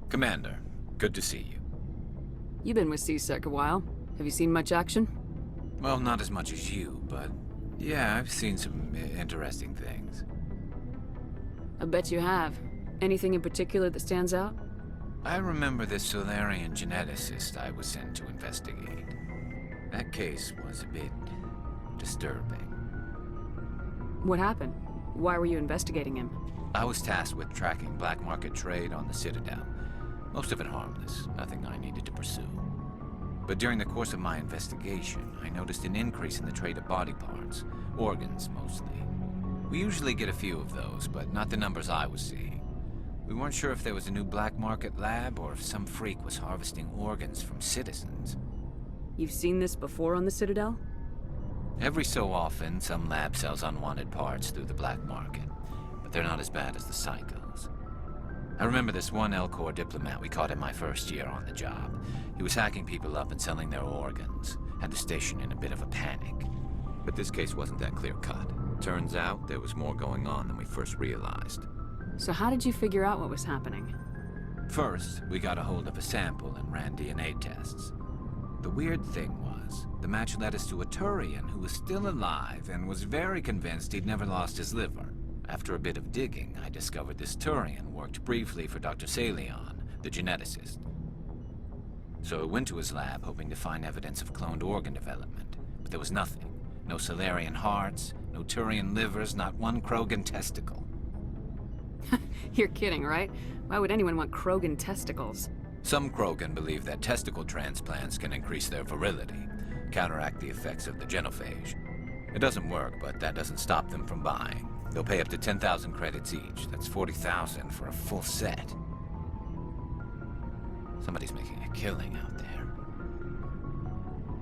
Commander, good to see you. You've been with C-Sec a while. Have you seen much action? Well, not as much as you, but yeah, I've seen some interesting things. I bet you have. Anything in particular that stands out? I remember this Saleon geneticist I was sent to investigate. That case was a bit disturbing. What happened? Why were you investigating him? I was tasked with tracking black market trade on the Citadel. Most of it harmless, nothing I needed to pursue. But during the course of my investigation, I noticed an increase in the trade of body parts, organs mostly. We usually get a few of those, but not the numbers I was seeing. We weren't sure if there was a new black market lab or if some freak was harvesting organs from citizens. You've seen this before on the Citadel? Every so often, some lab sells unwanted parts through the black market, but they're not as bad as the psychos. I remember this one L-Corps diplomat we caught in my first year on the job. He was hacking people up and selling their organs, had the station in a bit of a panic. But this case wasn't that clear-cut. Turns out there was more going on than we first realized. So how did you figure out what was happening? First, we got a hold of a sample and ran DNA tests. The weird thing was, the match led us to a Turian who was still alive and was very convinced he'd never lost his liver. After a bit of digging, I discovered this Turian worked briefly for Dr. Saleon, the geneticist. So I went to his lab hoping to find evidence of cloned organ development, but there was nothing. No Salarian hearts, no Turian livers, not one Krogan testicle. You're kidding, right? Why would anyone want Krogan testicles? Some Krogan believe that testicle transplants can increase their virility, counteract the effects of the genophage. It doesn't work, but that doesn't stop them from buying. They'll pay up to 10,000 credits each. That's 40,000 for a full set. Somebody's making a killing out there.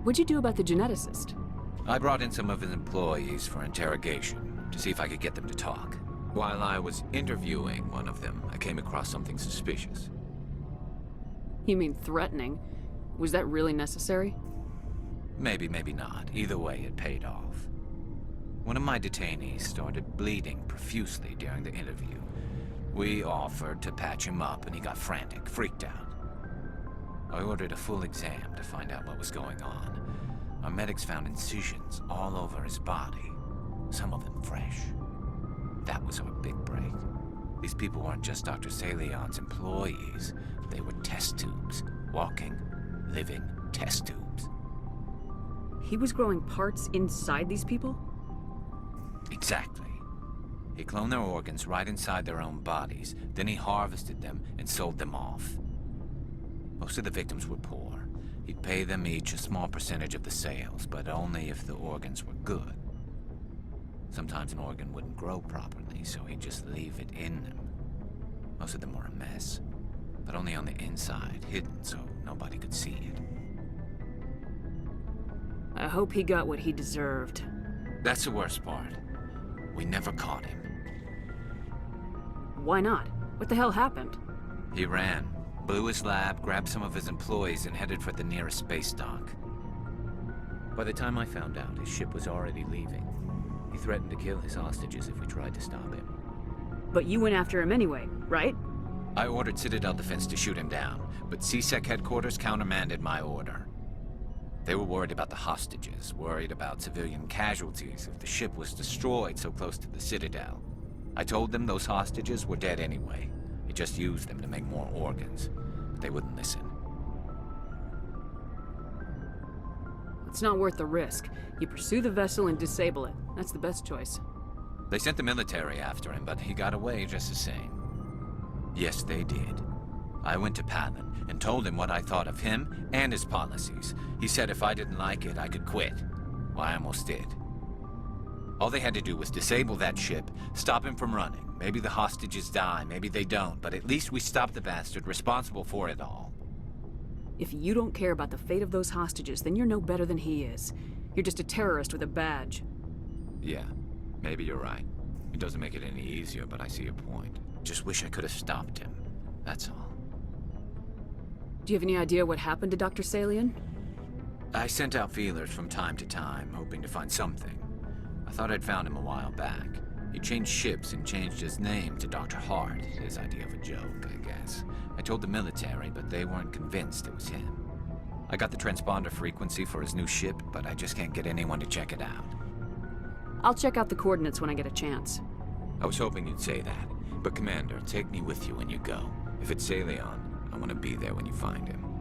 What'd you do about the geneticist? I brought in some of his employees for interrogation, to see if I could get them to talk. While I was interviewing one of them, I came across something suspicious. You mean threatening? Was that really necessary? Maybe, maybe not. Either way, it paid off. One of my detainees started bleeding profusely during the interview. We offered to patch him up, and he got frantic, freaked out. I ordered a full exam to find out what was going on. Our medics found incisions all over his body, some of them fresh. That was our big break. These people weren't just Dr. Saleon's employees. They were test tubes. Walking, living test tubes. He was growing parts inside these people? Exactly. He cloned their organs right inside their own bodies. Then he harvested them and sold them off. Most of the victims were poor. He'd pay them each a small percentage of the sales, but only if the organs were good. Sometimes an organ wouldn't grow properly, so he'd just leave it in them. Most of them were a mess, but only on the inside, hidden so nobody could see it. I hope he got what he deserved. That's the worst part. We never caught him. Why not? What the hell happened? He ran, blew his lab, grabbed some of his employees, and headed for the nearest space dock. By the time I found out, his ship was already leaving. He threatened to kill his hostages if we tried to stop him. But you went after him anyway, right? I ordered Citadel Defense to shoot him down, but C-Sec headquarters countermanded my order. They were worried about the hostages, worried about civilian casualties if the ship was destroyed so close to the Citadel. I told them those hostages were dead anyway. He just used them to make more organs, but they wouldn't listen. It's not worth the risk. You pursue the vessel and disable it. That's the best choice. They sent the military after him, but he got away just the same. Yes, they did. I went to Palin and told him what I thought of him and his policies. He said if I didn't like it, I could quit. Well, I almost did. All they had to do was disable that ship, stop him from running. Maybe the hostages die, maybe they don't, but at least we stopped the bastard responsible for it all. If you don't care about the fate of those hostages, then you're no better than he is. You're just a terrorist with a badge. Yeah, maybe you're right. It doesn't make it any easier, but I see your point. Just wish I could have stopped him. That's all. Do you have any idea what happened to Dr. Saleon? I sent out feelers from time to time, hoping to find something. I thought I'd found him a while back. He changed ships and changed his name to Dr. Hart, his idea of a joke, I guess. guess. I told the military, but they weren't convinced it was him. I got the transponder frequency for his new ship, but I just can't get anyone to check it out. I'll check out the coordinates when I get a chance. I was hoping you'd say that. But Commander, take me with you when you go. If it's Saleon, I want to be there when you find him.